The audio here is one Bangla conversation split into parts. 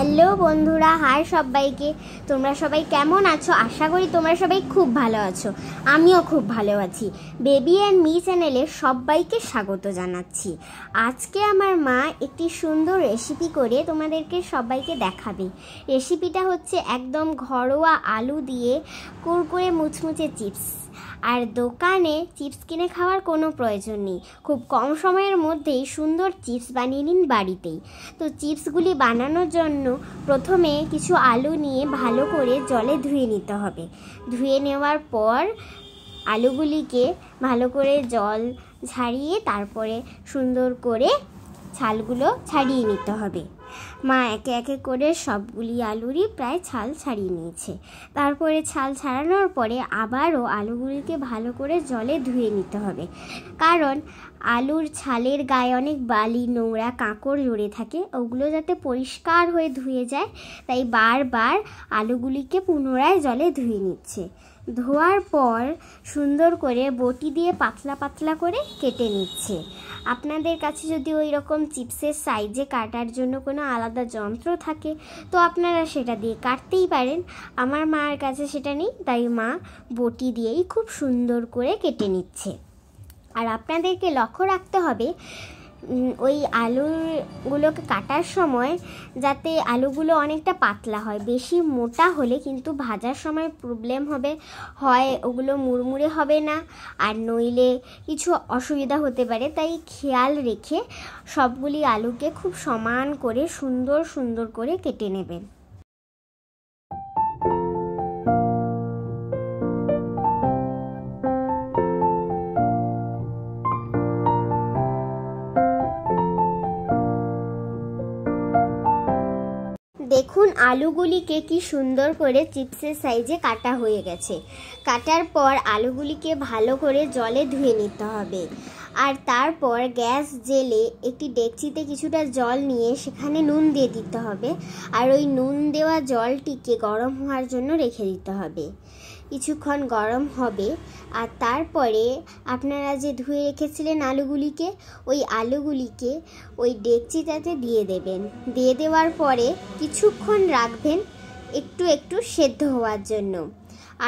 হ্যালো বন্ধুরা, হাই সবাইকে। তোমরা সবাই কেমন আছো? আশা করি তোমরা সবাই খুব ভালো আছো। আমিও খুব ভালো আছি। বেবি অ্যান্ড মি চ্যানেলে সবাইকে স্বাগত জানাচ্ছি। আজকে আমার মা একটি সুন্দর রেসিপি করে তোমাদেরকে সবাইকে দেখাবে। রেসিপিটা হচ্ছে একদম ঘরোয়া আলু দিয়ে কুরকুরে মুচমুচে চিপস। আর দোকানে চিপস কিনে খাওয়ার কোনো প্রয়োজন নেই, খুব কম সময়ের মধ্যেই সুন্দর চিপস বানিয়ে নিন বাড়িতেই। তো চিপসগুলি বানানোর জন্য প্রথমে কিছু আলু নিয়ে ভালো করে জলে ধুয়ে নিতে হবে। ধুয়ে নেওয়ার পর আলুগুলিকে ভালো করে জল ঝারিয়ে তারপরে সুন্দর করে ছালগুলো ছাড়িয়ে নিতে হবে। মা একে একে করে সবগুলি আলুরই প্রায় ছাল ছাড়িয়ে নিয়েছে। তারপরে ছাল ছাড়ানোর পরে আবারও আলুগুলিকে ভালো করে জলে ধুয়ে নিতে হবে, কারণ আলুর ছালের গায়ে অনেক বালি, নোংরা, কাঁকড় জড়ে থাকে। ওগুলো যাতে পরিষ্কার হয়ে ধুয়ে যায়, তাই বারবার আলুগুলিকে পুনরায় জলে ধুয়ে নিচ্ছে। ধোয়ার পর সুন্দর করে বটি দিয়ে পাতলা পাতলা করে কেটে নিচ্ছে। আপনাদের কাছে যদি ওই রকম চিপসের সাইজে কাটার জন্য কোনো আলাদা যন্ত্র থাকে তো আপনারা সেটা দিয়ে কাটতেই পারেন। আমার মায়ের কাছে সেটা নেই, তাই মা বটি দিয়েই খুব সুন্দর করে কেটে নিচ্ছে। আর আপনাদেরকে লক্ষ্য রাখতে হবে ওই আলুগুলোকে কাটার সময় যাতে আলুগুলো অনেকটা পাতলা হয়। বেশি মোটা হলে কিন্তু ভাজার সময় প্রবলেম হবে, হয় ওগুলো মুড়মুড়ে হবে না, আর নইলে কিছু অসুবিধা হতে পারে। তাই খেয়াল রেখে সবগুলি আলুকে খুব সমান করে সুন্দর সুন্দর করে কেটে নেবেন। দেখুন আলুগুলিকে কি সুন্দর করে চিপসের সাইজে কাটা হয়ে গেছে। কাটার পর আলুগুলিকে ভালো করে জলে ধুয়ে নিতে হবে। আর তারপর গ্যাস জেলে একটি ডেকচিতে কিছুটা জল নিয়ে সেখানে নুন দিয়ে দিতে হবে। আর ওই নুন দেওয়া জলটিকে গরম হওয়ার জন্য রেখে দিতে হবে। কিছুক্ষণ গরম হবে আর তারপরে আপনারা যে ধুয়ে রেখেছিলেন আলুগুলিকে, ওই আলুগুলিকে ওই ডেকচিটাতে দিয়ে দেবেন। দিয়ে দেওয়ার পরে কিছুক্ষণ রাখবেন একটু একটু সেদ্ধ হওয়ার জন্য।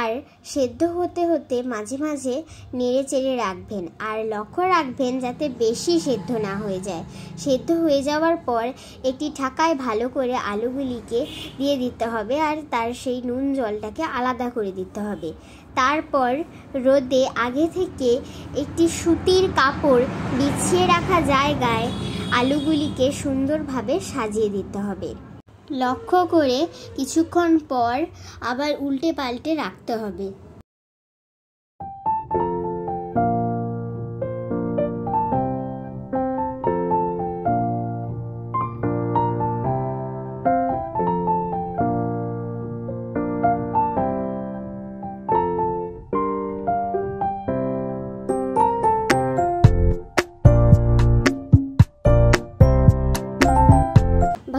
আর সেদ্ধ হতে হতে মাঝে মাঝে নেড়ে চেড়ে রাখবেন। আর লক্ষ্য রাখবেন যাতে বেশি সেদ্ধ না হয়ে যায়। সেদ্ধ হয়ে যাওয়ার পর একটি ঢাকায় ভালো করে আলুগুলিকে দিয়ে দিতে হবে আর তার সেই নুন জলটাকে আলাদা করে দিতে হবে। তারপর রোদে আগে থেকে একটি সুতির কাপড় বিছিয়ে রাখা জায়গায় আলুগুলিকে সুন্দরভাবে সাজিয়ে দিতে হবে। লক্ষ্য করে কিছুক্ষণ পর আবার উল্টে পাল্টে রাখতে হবে।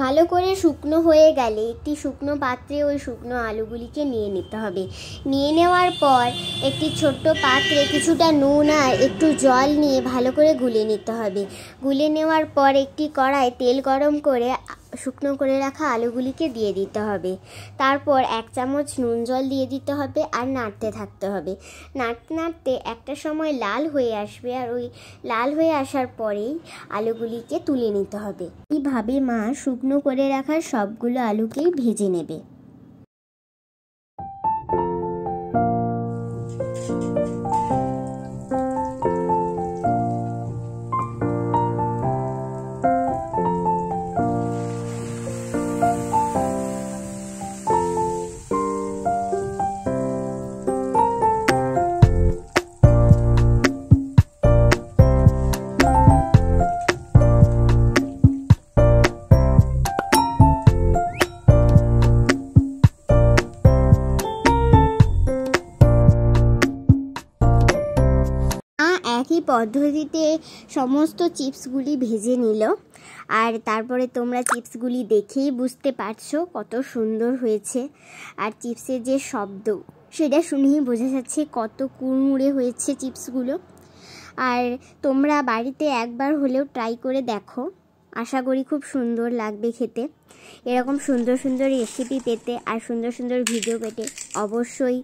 ভালো করে শুকনো হয়ে গেলে একটি শুকনো পাত্রে ওই শুকনো আলুগুলিকে নিয়ে নিতে হবে। নিয়ে নেওয়ার পর একটি ছোট্ট পাত্রে কিছুটা নুন আর একটু জল নিয়ে ভালো করে গুলে নিতে হবে। গুলে নেওয়ার পর একটি কড়াই তেল গরম করে শুকনো করে রাখা আলুগুলিকে দিয়ে দিতে হবে। তারপর 1 চামচ নুন জল দিয়ে দিতে হবে আর নাড়তে থাকতে হবে। নাড়তে নাড়তে একটা সময় লাল হয়ে আসবে, আর ওই লাল হয়ে আসার পরেই আলুগুলিকে তুলে নিতে হবে। এইভাবে মা শুকনো করে রাখা সবগুলো আলুকেই ভেজে নেবে। একই পদ্ধতিতে সমস্ত চিপসগুলি ভেজে নিল। আর তারপরে তোমরা চিপসগুলি দেখেই বুঝতে পারছো কত সুন্দর হয়েছে। আর চিপসের যে শব্দ সেটা শুনেই বোঝা যাচ্ছে কত কুড়মুড়ে হয়েছে চিপসগুলো। আর তোমরা বাড়িতে একবার হলেও ট্রাই করে দেখো। আশা করি খুব সুন্দর লাগবে খেতে। এরকম সুন্দর সুন্দর রেসিপি পেতে আর সুন্দর সুন্দর ভিডিও পেতে অবশ্যই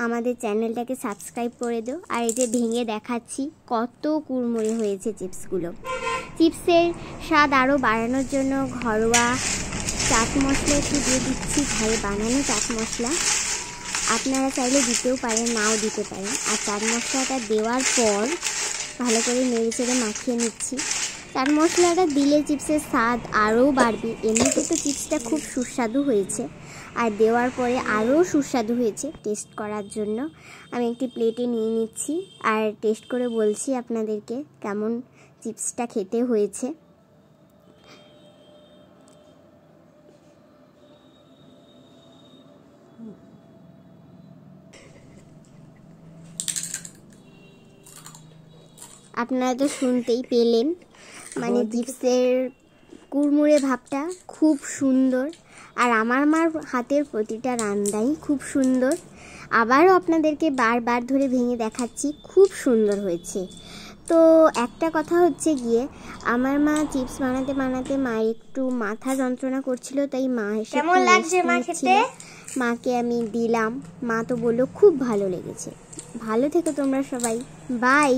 আমাদের চ্যানেলটাকে সাবস্ক্রাইব করে দিও। আর এই যে ভেঙে দেখাচ্ছি কত কুড়মুড়ে হয়েছে চিপসগুলো। চিপসের স্বাদ আরও বাড়ানোর জন্য ঘরোয়া চাট মশলা একটু দিয়ে দিচ্ছি, ঘরে বানানো চাট মশলা। আপনারা চাইলে দিতেও পারেন, নাও দিতে পারেন। আর চাট মশলাটা দেওয়ার পর ভালো করে নেড়ে চেড়ে মাখিয়ে নিচ্ছি। চাট মশলাটা দিলে চিপসের স্বাদ আরও বাড়বে। এমনিতে তো চিপসটা খুব সুস্বাদু হয়েছে, আর দেওয়ার পরে আরও সুস্বাদু হয়েছে। টেস্ট করার জন্য আমি একটি প্লেটে নিয়ে নিচ্ছি আর টেস্ট করে বলছি আপনাদেরকে কেমন চিপসটা খেতে হয়েছে। আপনারা তো শুনতেই পেলেন, মানে চিপসের কুড়মুড়ে ভাবটা খুব সুন্দর। আর আমার মার হাতের প্রতিটা রান্নাই খুব সুন্দর। আবারও আপনাদেরকে বারবার ধরে ভেঙে দেখাচ্ছি, খুব সুন্দর হয়েছে। তো একটা কথা হচ্ছে গিয়ে, আমার মা চিপস বানাতে বানাতে মায়ের একটু মাথা যন্ত্রণা করছিল, তাই মা এসে কেমন লাগছে মা খেতে? মাকে আমি দিলাম। মা তো বললো খুব ভালো লেগেছে। ভালো থেকো তোমরা সবাই, বাই।